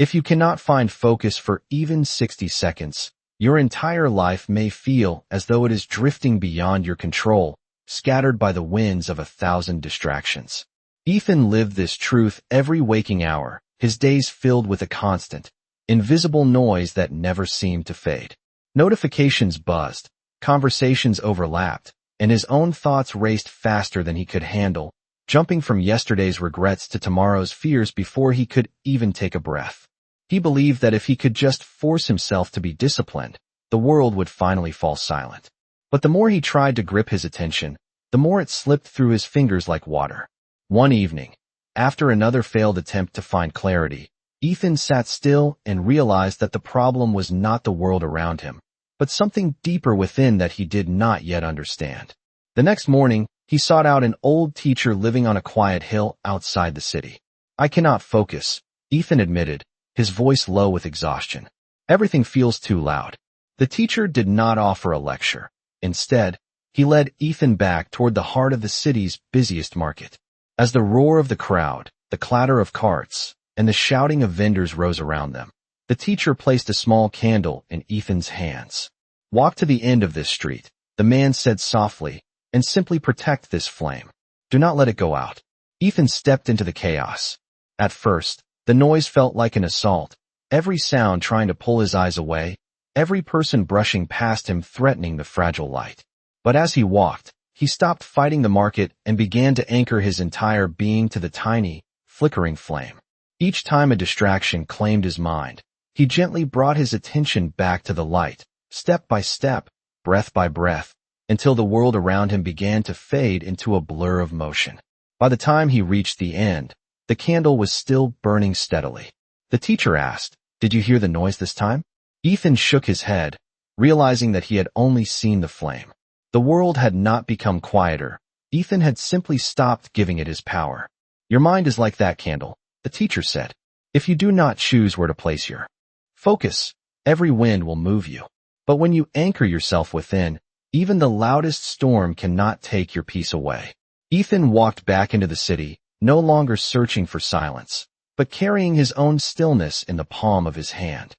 If you cannot find focus for even 60 seconds, your entire life may feel as though it is drifting beyond your control, scattered by the winds of 1,000 distractions. Ethan lived this truth every waking hour, his days filled with a constant, invisible noise that never seemed to fade. Notifications buzzed, conversations overlapped, and his own thoughts raced faster than he could handle, jumping from yesterday's regrets to tomorrow's fears before he could even take a breath. He believed that if he could just force himself to be disciplined, the world would finally fall silent. But the more he tried to grip his attention, the more it slipped through his fingers like water. One evening, after another failed attempt to find clarity, Ethan sat still and realized that the problem was not the world around him, but something deeper within that he did not yet understand. The next morning, he sought out an old teacher living on a quiet hill outside the city. "I cannot focus," Ethan admitted, his voice low with exhaustion. "Everything feels too loud." The teacher did not offer a lecture. Instead, he led Ethan back toward the heart of the city's busiest market. As the roar of the crowd, the clatter of carts, and the shouting of vendors rose around them, the teacher placed a small candle in Ethan's hands. "Walk to the end of this street," the man said softly, "and simply protect this flame. Do not let it go out." Ethan stepped into the chaos. At first, the noise felt like an assault, every sound trying to pull his eyes away, every person brushing past him threatening the fragile light. But as he walked, he stopped fighting the market and began to anchor his entire being to the tiny, flickering flame. Each time a distraction claimed his mind, he gently brought his attention back to the light, step by step, breath by breath, until the world around him began to fade into a blur of motion. By the time he reached the end, the candle was still burning steadily. The teacher asked, "Did you hear the noise this time?" Ethan shook his head, realizing that he had only seen the flame. The world had not become quieter. Ethan had simply stopped giving it his power. "Your mind is like that candle," the teacher said. "If you do not choose where to place your focus, every wind will move you. But when you anchor yourself within, even the loudest storm cannot take your peace away." Ethan walked back into the city, no longer searching for silence, but carrying his own stillness in the palm of his hand.